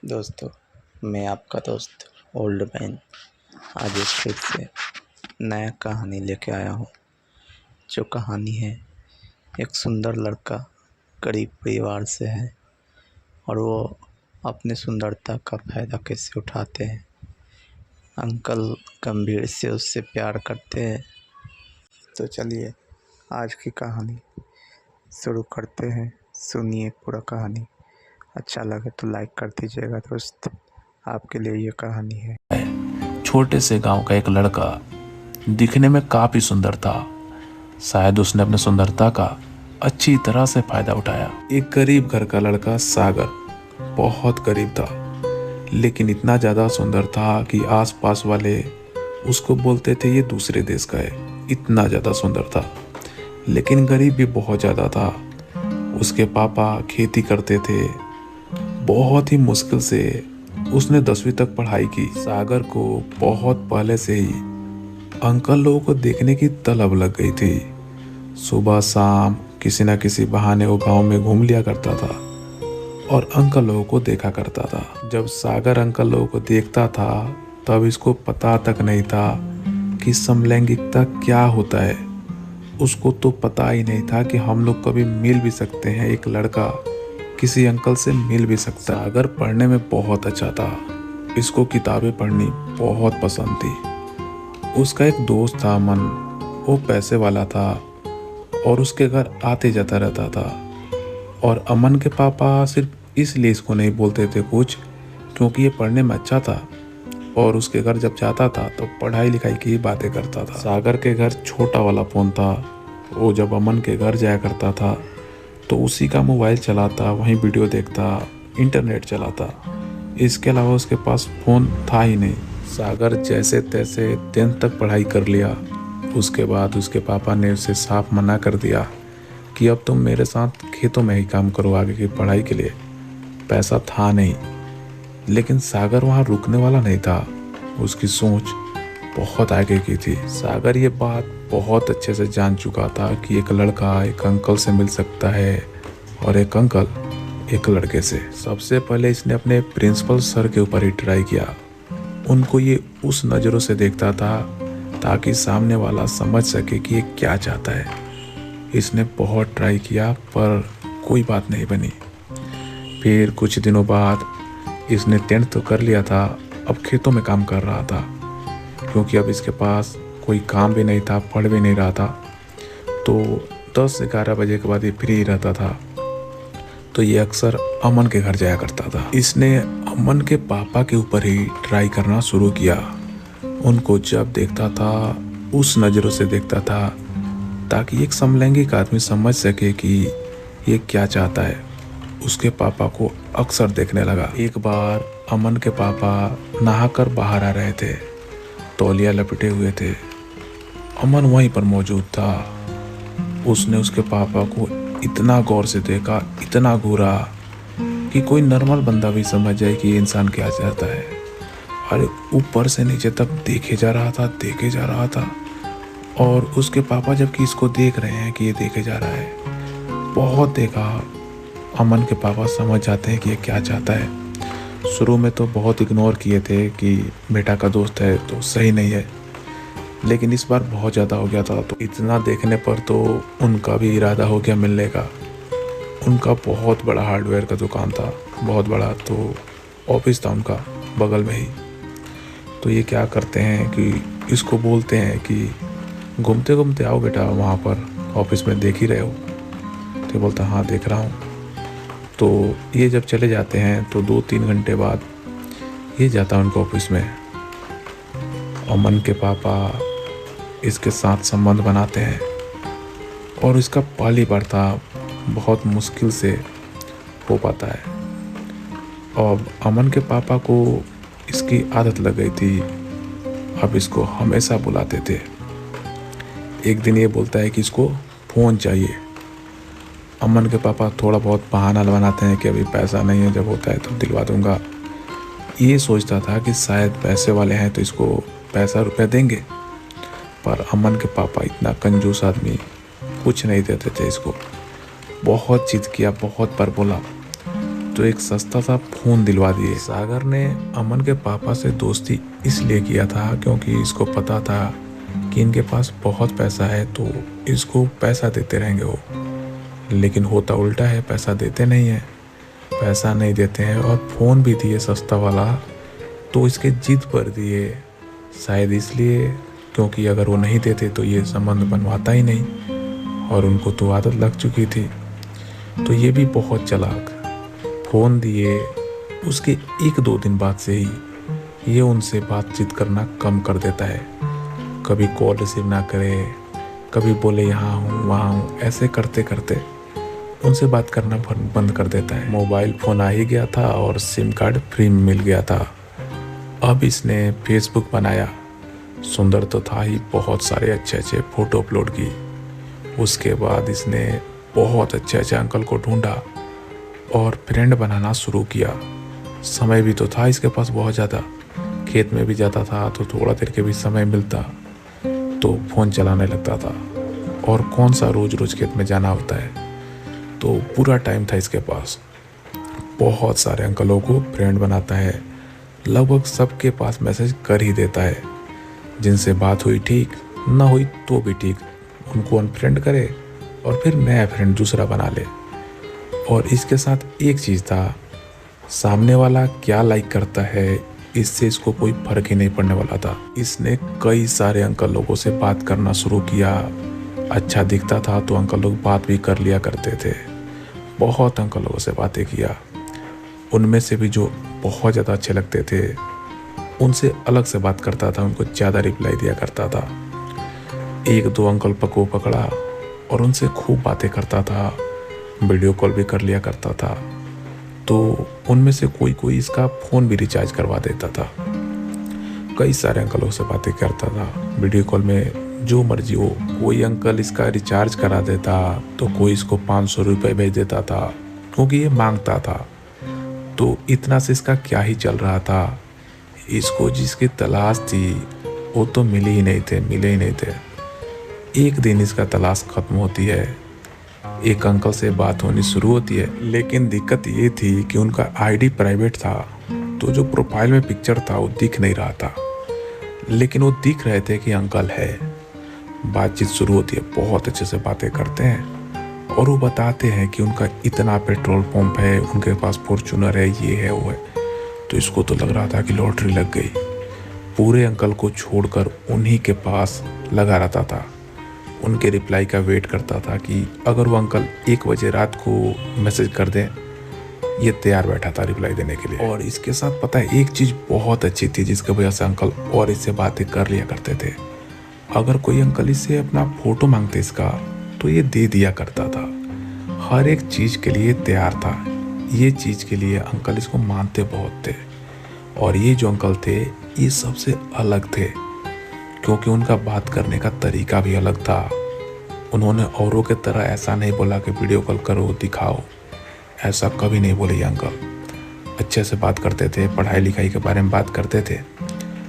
दोस्तों, मैं आपका दोस्त ओल्ड मैन आज एक फिर से नया कहानी लेके आया हूँ। जो कहानी है, एक सुंदर लड़का गरीब परिवार से है और वो अपनी सुंदरता का फ़ायदा कैसे उठाते हैं। अंकल गंभीर से उससे प्यार करते हैं। तो चलिए आज की कहानी शुरू करते हैं। सुनिए पूरा कहानी। अच्छा लगे तो लाइक कर दीजिएगा दोस्त। आपके लिए ये कहानी है। छोटे से गांव का एक लड़का दिखने में काफी सुंदर था। शायद उसने अपने सुंदरता का अच्छी तरह से फायदा उठाया। एक गरीब घर का लड़का सागर बहुत गरीब था, लेकिन इतना ज्यादा सुंदर था कि आसपास वाले उसको बोलते थे ये दूसरे देश का है। इतना ज्यादा सुंदर था, लेकिन गरीब भी बहुत ज्यादा था। उसके पापा खेती करते थे। बहुत ही मुश्किल से उसने 10वीं तक पढ़ाई की। सागर को बहुत पहले से ही अंकल लोगों को देखने की तलब लग गई थी। सुबह शाम किसी न किसी बहाने वो गांव में घूम लिया करता था और अंकल लोगों को देखा करता था। जब सागर अंकल लोगों को देखता था तब इसको पता तक नहीं था कि समलैंगिकता क्या होता है। उसको तो पता ही नहीं था कि हम लोग कभी मिल भी सकते हैं, एक लड़का किसी अंकल से मिल भी सकता है। सागर पढ़ने में बहुत अच्छा था। इसको किताबें पढ़नी बहुत पसंद थी। उसका एक दोस्त था अमन। वो पैसे वाला था और उसके घर आते जाता रहता था। और अमन के पापा सिर्फ इसलिए इसको नहीं बोलते थे कुछ, क्योंकि ये पढ़ने में अच्छा था और उसके घर जब जाता था तो पढ़ाई लिखाई की ही बातें करता था। सागर के घर छोटा वाला फ़ोन था। वो जब अमन के घर जाया करता था तो उसी का मोबाइल चलाता, वहीं वीडियो देखता, इंटरनेट चलाता। इसके अलावा उसके पास फ़ोन था ही नहीं। सागर जैसे तैसे 10th तक पढ़ाई कर लिया। उसके बाद उसके पापा ने उसे साफ मना कर दिया कि अब तुम मेरे साथ खेतों में ही काम करो, आगे की पढ़ाई के लिए पैसा था नहीं। लेकिन सागर वहाँ रुकने वाला नहीं था। उसकी सोच बहुत आगे की थी। सागर ये बात बहुत अच्छे से जान चुका था कि एक लड़का एक अंकल से मिल सकता है और एक अंकल एक लड़के से। सबसे पहले इसने अपने प्रिंसिपल सर के ऊपर ही ट्राई किया। उनको ये उस नज़रों से देखता था ताकि सामने वाला समझ सके कि ये क्या चाहता है। इसने बहुत ट्राई किया पर कोई बात नहीं बनी। फिर कुछ दिनों बाद इसने 10th तो कर लिया था। अब खेतों में काम कर रहा था, क्योंकि अब इसके पास कोई काम भी नहीं था, पढ़ भी नहीं रहा था। तो 10 से 11 बजे के बाद ये फ्री रहता था। तो ये अक्सर अमन के घर जाया करता था। इसने अमन के पापा के ऊपर ही ट्राई करना शुरू किया। उनको जब देखता था उस नज़रों से देखता था ताकि एक समलैंगिक आदमी समझ सके कि ये क्या चाहता है। उसके पापा को अक्सर देखने लगा। एक बार अमन के पापा नहाकर बाहर आ रहे थे, तौलिया लपेटे हुए थे। अमन वहीं पर मौजूद था। उसने उसके पापा को इतना गौर से देखा, इतना घूरा कि कोई नॉर्मल बंदा भी समझ जाए कि ये इंसान क्या चाहता है। अरे ऊपर से नीचे तक देखे जा रहा था, देखे जा रहा था। और उसके पापा जबकि इसको देख रहे हैं कि ये देखे जा रहा है, बहुत देखा। अमन के पापा समझ जाते हैं कि ये क्या चाहता है। शुरू में तो बहुत इग्नोर किए थे कि बेटा का दोस्त है तो सही नहीं है, लेकिन इस बार बहुत ज़्यादा हो गया था। तो इतना देखने पर तो उनका भी इरादा हो गया मिलने का। उनका बहुत बड़ा हार्डवेयर का दुकान था, बहुत बड़ा। तो ऑफिस था उनका बगल में ही। तो ये क्या करते हैं कि इसको बोलते हैं कि घूमते घूमते आओ बेटा, वहाँ पर ऑफिस में देख ही रहे हो। तो बोलता हाँ देख रहा हूँ। तो ये जब चले जाते हैं तो 2-3 घंटे बाद ये जाता है उनके ऑफिस में। अमन के पापा इसके साथ संबंध बनाते हैं और इसका पहली बार था, बहुत मुश्किल से हो पाता है। और अमन के पापा को इसकी आदत लग गई थी। अब इसको हमेशा बुलाते थे। एक दिन ये बोलता है कि इसको फ़ोन चाहिए। अमन के पापा थोड़ा बहुत बहाना बनाते हैं कि अभी पैसा नहीं है, जब होता है तो दिलवा दूंगा। ये सोचता था कि शायद पैसे वाले हैं तो इसको पैसा रुपया देंगे, पर अमन के पापा इतना कंजूस आदमी, कुछ नहीं देते थे इसको। बहुत जिद किया, बहुत बार बोला, तो एक सस्ता सा फ़ोन दिलवा दिए। सागर ने अमन के पापा से दोस्ती इसलिए किया था क्योंकि इसको पता था कि इनके पास बहुत पैसा है तो इसको पैसा देते रहेंगे वो। लेकिन होता उल्टा है, पैसा देते नहीं है, पैसा नहीं देते हैं और फ़ोन भी दिए सस्ता वाला तो इसके जिद पर दिए, शायद इसलिए क्योंकि अगर वो नहीं देते तो ये संबंध बनवाता ही नहीं और उनको तो आदत लग चुकी थी। तो ये भी बहुत चालाक, फ़ोन दिए उसके 1-2 दिन बाद से ही ये उनसे बातचीत करना कम कर देता है। कभी कॉल रिसीव ना करे, कभी बोले यहाँ हूँ वहाँ हूँ, ऐसे करते करते उनसे बात करना बंद कर देता है। मोबाइल फ़ोन आ ही गया था और सिम कार्ड फ्री में मिल गया था। अब इसने फेसबुक बनाया, सुंदर तो था ही, बहुत सारे अच्छे अच्छे फ़ोटो अपलोड की। उसके बाद इसने बहुत अच्छे अच्छे अंकल को ढूंढा और फ्रेंड बनाना शुरू किया। समय भी तो था इसके पास बहुत ज़्यादा, खेत में भी जाता था तो थोड़ा देर के भी समय मिलता तो फ़ोन चलाने लगता था। और कौन सा रोज़ रोज़ खेत में जाना होता है, तो पूरा टाइम था इसके पास। बहुत सारे अंकलों को फ्रेंड बनाता है, लगभग सबके पास मैसेज कर ही देता है। जिनसे बात हुई ठीक, ना हुई तो भी ठीक, उनको अनफ्रेंड करे और फिर नया फ्रेंड दूसरा बना ले। और इसके साथ एक चीज़ था, सामने वाला क्या लाइक करता है इससे इसको कोई फर्क ही नहीं पड़ने वाला था। इसने कई सारे अंकल लोगों से बात करना शुरू किया। अच्छा दिखता था तो अंकल लोग बात भी कर लिया करते थे। बहुत अंकल लोगों से बातें किया, उनमें से भी जो बहुत ज़्यादा अच्छे लगते थे उनसे अलग से बात करता था, उनको ज़्यादा रिप्लाई दिया करता था। 1-2 अंकल को पकड़ा और उनसे खूब बातें करता था, वीडियो कॉल भी कर लिया करता था। तो उनमें से कोई कोई इसका फ़ोन भी रिचार्ज करवा देता था। कई सारे अंकलों से बातें करता था वीडियो कॉल में, जो मर्जी हो। कोई अंकल इसका रिचार्ज करा देता तो कोई इसको 500 रुपये भेज देता था क्योंकि ये मांगता था। तो इतना से इसका क्या ही चल रहा था। इसको जिसकी तलाश थी वो तो मिले ही नहीं थे। एक दिन इसका तलाश खत्म होती है, एक अंकल से बात होनी शुरू होती है। लेकिन दिक्कत ये थी कि उनका आईडी प्राइवेट था, तो जो प्रोफाइल में पिक्चर था वो दिख नहीं रहा था, लेकिन वो दिख रहे थे कि अंकल है। बातचीत शुरू होती है, बहुत अच्छे से बातें करते हैं और वो बताते हैं कि उनका इतना पेट्रोल पंप है, उनके पास फॉर्च्यूनर है, ये है वो है। तो इसको तो लग रहा था कि लॉटरी लग गई। पूरे अंकल को छोड़कर उन्हीं के पास लगा रहता था, उनके रिप्लाई का वेट करता था कि अगर वो अंकल 1 बजे रात को मैसेज कर दें, ये तैयार बैठा था रिप्लाई देने के लिए। और इसके साथ पता है एक चीज़ बहुत अच्छी थी जिसकी वजह से अंकल और इससे बातें कर लिया करते थे। अगर कोई अंकल इससे अपना फ़ोटो मांगते इसका तो ये दे दिया करता था। हर एक चीज़ के लिए तैयार था। ये चीज़ के लिए अंकल इसको मानते बहुत थे। और ये जो अंकल थे ये सबसे अलग थे क्योंकि उनका बात करने का तरीका भी अलग था। उन्होंने औरों के तरह ऐसा नहीं बोला कि वीडियो कॉल करो दिखाओ, ऐसा कभी नहीं बोले ये अंकल। अच्छे से बात करते थे, पढ़ाई लिखाई के बारे में बात करते थे।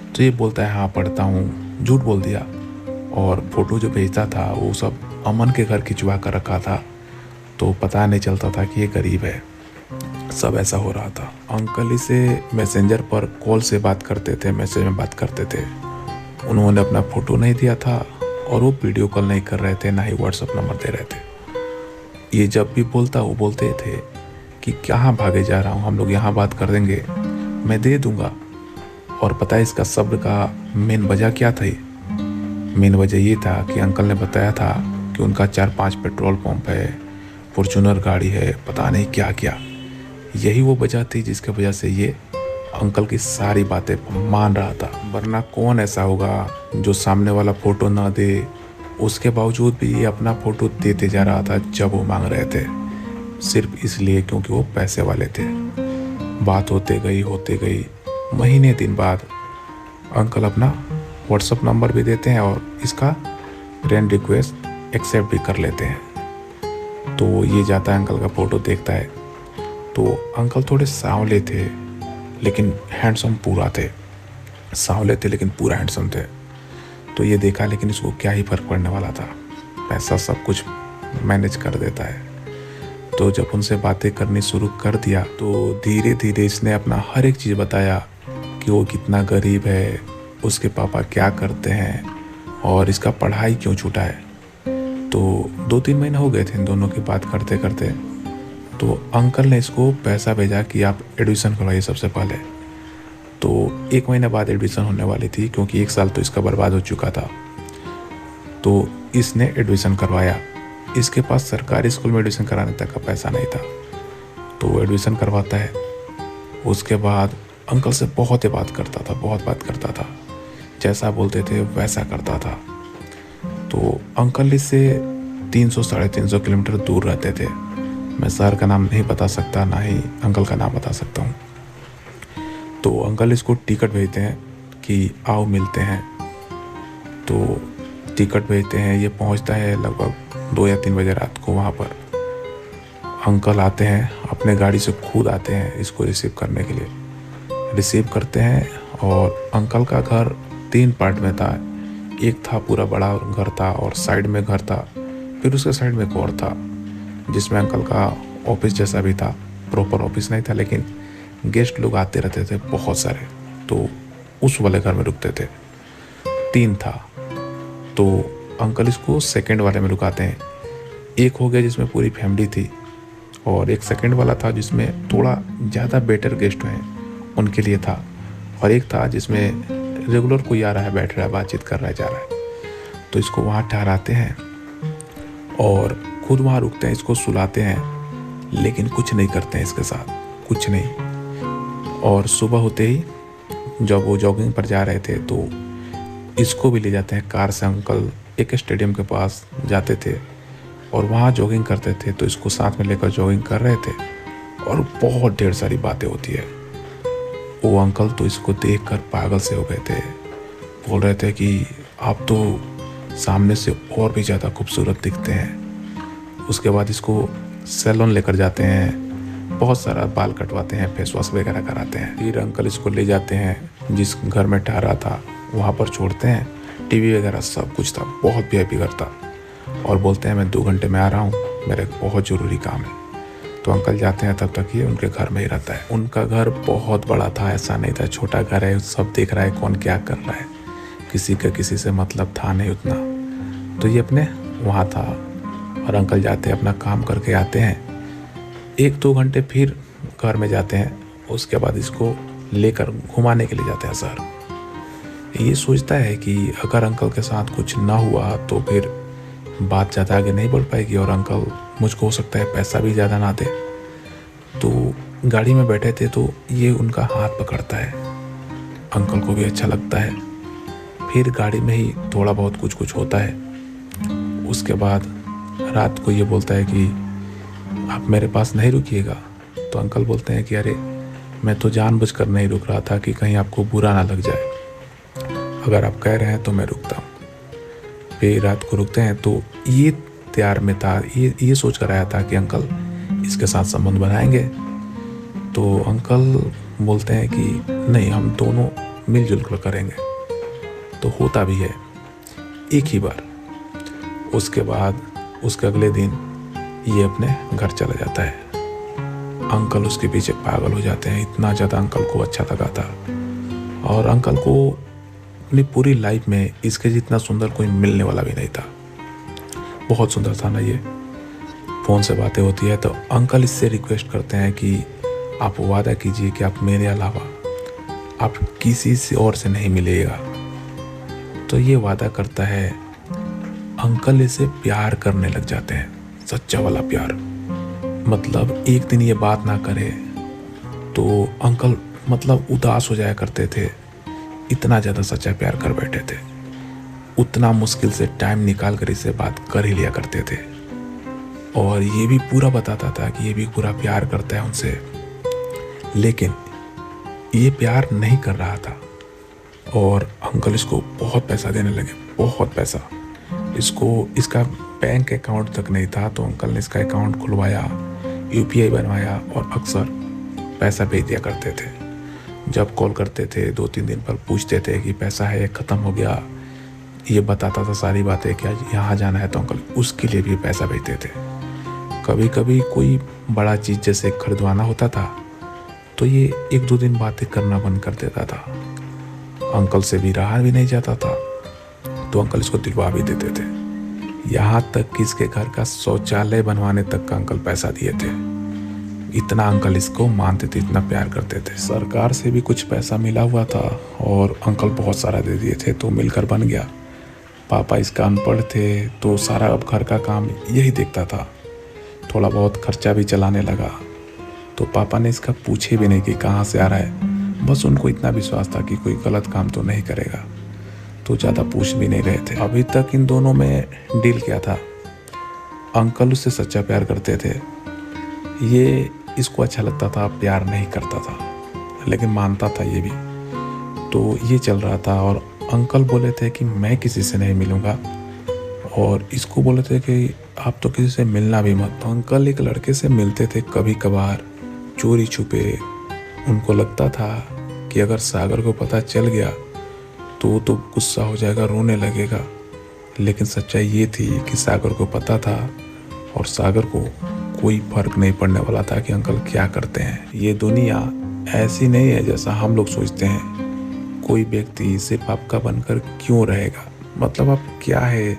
तो ये बोलता है हाँ पढ़ता हूँ, झूठ बोल दिया। और फ़ोटो जो भेजता था वो सब अमन के घर खिंचवा कर रखा था, तो पता नहीं चलता था कि ये गरीब है। सब ऐसा हो रहा था। अंकल इसे मैसेंजर पर कॉल से बात करते थे, मैसेज में बात करते थे। उन्होंने अपना फ़ोटो नहीं दिया था और वो वीडियो कॉल नहीं कर रहे थे, ना ही व्हाट्सएप नंबर दे रहे थे। ये जब भी बोलता वो बोलते थे कि कहाँ भागे जा रहा हूँ, हम लोग यहाँ बात कर देंगे, मैं दे दूँगा। और पता है इसका सब्र का मेन वजह क्या थी? मेन वजह ये था कि अंकल ने बताया था कि उनका 4-5 पेट्रोल पंप है, फॉर्च्यूनर गाड़ी है, पता नहीं क्या क्या। यही वो वजह थी जिसके वजह से ये अंकल की सारी बातें मान रहा था। वरना कौन ऐसा होगा जो सामने वाला फ़ोटो ना दे, उसके बावजूद भी ये अपना फ़ोटो देते जा रहा था जब वो मांग रहे थे, सिर्फ इसलिए क्योंकि वो पैसे वाले थे। बात होते गई, महीने दिन बाद अंकल अपना व्हाट्सएप नंबर भी देते हैं और इसका फ्रेंड रिक्वेस्ट एक्सेप्ट भी कर लेते हैं। तो ये जाता है अंकल का फ़ोटो देखता है, तो अंकल थोड़े सांवले थे लेकिन हैंडसम पूरा थे। सांवले थे लेकिन पूरा हैंडसम थे। तो ये देखा, लेकिन इसको क्या ही फ़र्क पड़ने वाला था, पैसा सब कुछ मैनेज कर देता है। तो जब उनसे बातें करनी शुरू कर दिया तो धीरे धीरे इसने अपना हर एक चीज़ बताया कि वो कितना गरीब है, उसके पापा क्या करते हैं और इसका पढ़ाई क्यों छूटा है। तो 2-3 महीने हो गए थे इन दोनों की बात करते करते। तो अंकल ने इसको पैसा भेजा कि आप एडमिशन करवाइए सबसे पहले। तो 1 महीने बाद एडमिशन होने वाली थी क्योंकि 1 साल तो इसका बर्बाद हो चुका था। तो इसने एडमिशन करवाया। इसके पास सरकारी स्कूल में एडमिशन कराने तक का पैसा नहीं था, तो वो एडमिशन करवाता है। उसके बाद अंकल से बहुत बात करता था, जैसा बोलते थे वैसा करता था। तो अंकल इससे 300-350 किलोमीटर दूर रहते थे। मैं शहर का नाम नहीं बता सकता, ना ही अंकल का नाम बता सकता हूँ। तो अंकल इसको टिकट भेजते हैं कि आओ मिलते हैं। तो टिकट भेजते हैं, ये पहुँचता है लगभग 2 या 3 बजे रात को वहाँ पर। अंकल आते हैं, अपने गाड़ी से खुद आते हैं इसको रिसीव करने के लिए। रिसीव करते हैं और अंकल का घर 3 पार्ट में था। एक था पूरा बड़ा घर था और साइड में घर था, फिर उसके साइड में एक और था जिसमें अंकल का ऑफिस जैसा भी था। प्रॉपर ऑफिस नहीं था लेकिन गेस्ट लोग आते रहते थे बहुत सारे, तो उस वाले घर में रुकते थे। 3 था, तो अंकल इसको सेकंड वाले में रुकाते हैं। एक हो गया जिसमें पूरी फैमिली थी और एक सेकंड वाला था जिसमें थोड़ा ज़्यादा बेटर गेस्ट हैं उनके लिए था, और एक था जिसमें रेगुलर कोई आ रहा है, बैठ रहा है, बातचीत कर रहा है, जा रहा है। तो इसको वहाँ ठहराते हैं और खुद वहाँ रुकते हैं, इसको सुलाते हैं, लेकिन कुछ नहीं करते हैं इसके साथ, कुछ नहीं। और सुबह होते ही जब वो जॉगिंग पर जा रहे थे तो इसको भी ले जाते हैं कार से। अंकल एक स्टेडियम के पास जाते थे और वहाँ जॉगिंग करते थे, तो इसको साथ में लेकर जॉगिंग कर रहे थे और बहुत ढेर सारी बातें होती है। वो अंकल तो इसको देखकर पागल से हो गए थे, बोल रहे थे कि आप तो सामने से और भी ज़्यादा खूबसूरत दिखते हैं। उसके बाद इसको सैलून लेकर जाते हैं, बहुत सारा बाल कटवाते हैं, फेस वॉश वगैरह कराते हैं। फिर अंकल इसको ले जाते हैं जिस घर में ठहरा था वहाँ पर छोड़ते हैं। टीवी वगैरह सब कुछ था, बहुत वीआईपी घर था, और बोलते हैं मैं 2 घंटे में आ रहा हूँ, मेरा एक बहुत ज़रूरी काम है। तो अंकल जाते हैं, तब तक ये उनके घर में ही रहता है। उनका घर बहुत बड़ा था, ऐसा नहीं था छोटा घर है, सब देख रहा है कौन क्या कर रहा है, किसी का किसी से मतलब था नहीं उतना। तो ये अपने वहाँ था और अंकल जाते हैं, अपना काम करके आते हैं। 1-2 घंटे फिर घर में जाते हैं। उसके बाद इसको लेकर घुमाने के लिए जाते हैं शहर। ये सोचता है कि अगर अंकल के साथ कुछ ना हुआ तो फिर बात ज़्यादा आगे नहीं बढ़ पाएगी और अंकल मुझको हो सकता है पैसा भी ज़्यादा ना दे। तो गाड़ी में बैठे थे तो ये उनका हाथ पकड़ता है, अंकल को भी अच्छा लगता है। फिर गाड़ी में ही थोड़ा बहुत कुछ होता है। उसके बाद रात को ये बोलता है कि आप मेरे पास नहीं रुकिएगा। तो अंकल बोलते हैं कि अरे मैं तो जानबूझकर नहीं रुक रहा था कि कहीं आपको बुरा ना लग जाए, अगर आप कह रहे हैं तो मैं रुकता हूँ। फिर रात को रुकते हैं। तो ये तैयार में था, ये सोच कर आया था कि अंकल इसके साथ संबंध बनाएंगे। तो अंकल बोलते हैं कि नहीं, हम दोनों मिलजुल कर करेंगे। तो होता भी है एक ही बार। उसके बाद उसके अगले दिन ये अपने घर चला जाता है। अंकल उसके पीछे पागल हो जाते हैं, इतना ज़्यादा अंकल को अच्छा लगा था। और अंकल को अपनी पूरी लाइफ में इसके जितना सुंदर कोई मिलने वाला भी नहीं था। बहुत सुंदर था ना ये। फ़ोन से बातें होती है तो अंकल इससे रिक्वेस्ट करते हैं कि आप वादा कीजिए कि आप मेरे अलावा आप किसी से और से नहीं मिलेगा। तो ये वादा करता है। अंकल इसे प्यार करने लग जाते हैं, सच्चा वाला प्यार। मतलब एक दिन ये बात ना करे तो अंकल मतलब उदास हो जाया करते थे, इतना ज़्यादा सच्चा प्यार कर बैठे थे। उतना मुश्किल से टाइम निकाल कर इसे बात कर ही लिया करते थे। और ये भी पूरा बताता था कि ये भी पूरा प्यार करता है उनसे, लेकिन ये प्यार नहीं कर रहा था। और अंकल इसको बहुत पैसा देने लगे, बहुत पैसा। इसका बैंक अकाउंट तक नहीं था, तो अंकल ने इसका अकाउंट खुलवाया, यूपीआई बनवाया और अक्सर पैसा भेज दिया करते थे। जब कॉल करते थे 2-3 दिन पर पूछते थे कि पैसा है, ख़त्म हो गया, ये बताता था सारी बातें, क्या यहाँ जाना है, तो अंकल उसके लिए भी पैसा भेजते थे। कभी कभी कोई बड़ा चीज़ जैसे खरीदवाना होता था तो ये 1-2 दिन बातें करना बंद कर देता था। अंकल से भी रहा भी नहीं जाता था तो अंकल इसको दिलवा भी देते थे। यहाँ तक कि इसके घर का शौचालय बनवाने तक का अंकल पैसा दिए थे। इतना अंकल इसको मानते थे, इतना प्यार करते थे। सरकार से भी कुछ पैसा मिला हुआ था और अंकल बहुत सारा दे दिए थे तो मिलकर बन गया। पापा इसका अनपढ़ थे तो सारा अब घर का काम यही देखता था। थोड़ा बहुत खर्चा भी चलाने लगा तो पापा ने इसका पूछे भी नहीं कि कहाँ से आ रहा है। बस उनको इतना विश्वास था कि कोई गलत काम तो नहीं करेगा तो ज़्यादा पूछ भी नहीं रहे थे। अभी तक इन दोनों में डील क्या था, अंकल उससे सच्चा प्यार करते थे, ये इसको अच्छा लगता था, प्यार नहीं करता था लेकिन मानता था ये भी। तो ये चल रहा था और अंकल बोले थे कि मैं किसी से नहीं मिलूँगा और इसको बोले थे कि आप तो किसी से मिलना भी मत। तो अंकल एक लड़के से मिलते थे कभी कभार चोरी छुपे। उनको लगता था कि अगर सागर को पता चल गया तो गुस्सा हो जाएगा, रोने लगेगा। लेकिन सच्चाई ये थी कि सागर को पता था और सागर को कोई फर्क नहीं पड़ने वाला था कि अंकल क्या करते हैं। ये दुनिया ऐसी नहीं है जैसा हम लोग सोचते हैं। कोई व्यक्ति सिर्फ आपका बनकर क्यों रहेगा, मतलब आप क्या है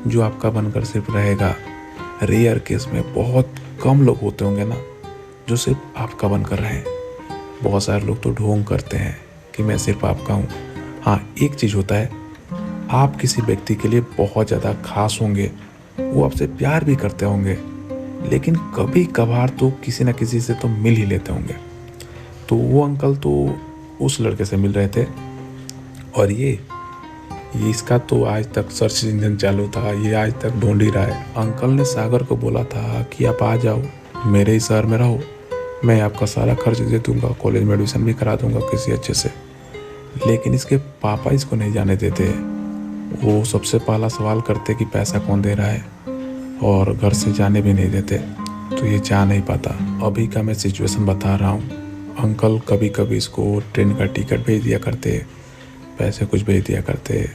जो आपका बनकर सिर्फ रहेगा। रेयर केस में बहुत कम लोग होते होंगे ना जो सिर्फ आपका बनकर रहें। बहुत सारे लोग तो ढोंग करते हैं कि मैं सिर्फ आपका हूँ। हाँ, एक चीज़ होता है, आप किसी व्यक्ति के लिए बहुत ज़्यादा खास होंगे, वो आपसे प्यार भी करते होंगे, लेकिन कभी कभार तो किसी न किसी से तो मिल ही लेते होंगे। तो वो अंकल तो उस लड़के से मिल रहे थे और ये इसका तो आज तक सर्च इंजन चालू था, ये आज तक ढूंढ ही रहा है। अंकल ने सागर को बोला था कि आप आ जाओ, मेरे ही शहर में रहो, मैं आपका सारा खर्च दे दूंगा, कॉलेज में एडमिशन भी करा दूंगा किसी अच्छे से। लेकिन इसके पापा इसको नहीं जाने देते। वो सबसे पहला सवाल करते कि पैसा कौन दे रहा है और घर से जाने भी नहीं देते, तो ये जा नहीं पाता। अभी का मैं सिचुएशन बता रहा हूँ। अंकल कभी कभी इसको ट्रेन का टिकट भेज दिया करते, पैसे कुछ भेज दिया करते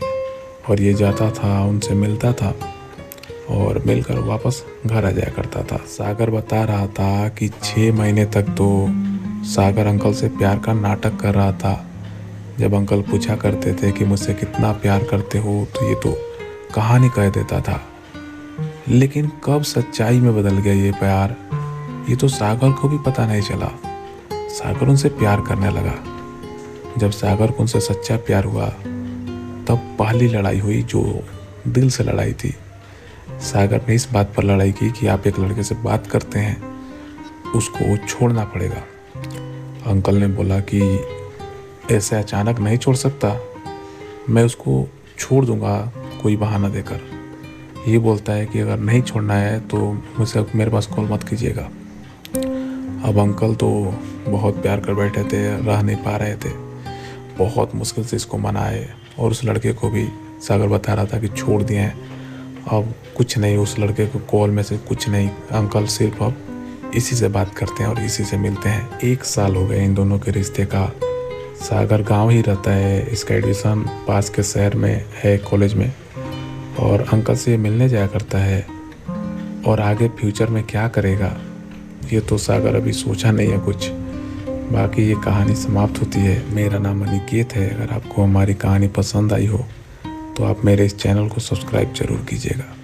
और ये जाता था, उनसे मिलता था और मिलकर वापस घर आ जाया करता था। सागर बता रहा था कि 6 महीने तक तो सागर अंकल से प्यार का नाटक कर रहा था। जब अंकल पूछा करते थे कि मुझसे कितना प्यार करते हो तो ये तो कहानी कह देता था। लेकिन कब सच्चाई में बदल गया ये प्यार, ये तो सागर को भी पता नहीं चला। सागर उनसे प्यार करने लगा। जब सागर को उनसे सच्चा प्यार हुआ तब पहली लड़ाई हुई जो दिल से लड़ाई थी। सागर ने इस बात पर लड़ाई की कि आप एक लड़के से बात करते हैं, उसको छोड़ना पड़ेगा। अंकल ने बोला कि ऐसे अचानक नहीं छोड़ सकता, मैं उसको छोड़ दूंगा कोई बहाना देकर। ये बोलता है कि अगर नहीं छोड़ना है तो मुझसे मेरे पास कॉल मत कीजिएगा। अब अंकल तो बहुत प्यार कर बैठे थे, रह नहीं पा रहे थे। बहुत मुश्किल से इसको मनाए और उस लड़के को भी सागर बता रहा था कि छोड़ दिए हैं, अब कुछ नहीं, उस लड़के को कॉल में से कुछ नहीं। अंकल सिर्फ अब इसी से बात करते हैं और इसी से मिलते हैं। 1 साल हो गए इन दोनों के रिश्ते का। सागर गांव ही रहता है, इसका एडमिशन पास के शहर में है कॉलेज में और अंकल से मिलने जाया करता है। और आगे फ्यूचर में क्या करेगा ये तो सागर अभी सोचा नहीं है कुछ। बाकी ये कहानी समाप्त होती है। मेरा नाम अनिकेत है। अगर आपको हमारी कहानी पसंद आई हो तो आप मेरे इस चैनल को सब्सक्राइब ज़रूर कीजिएगा।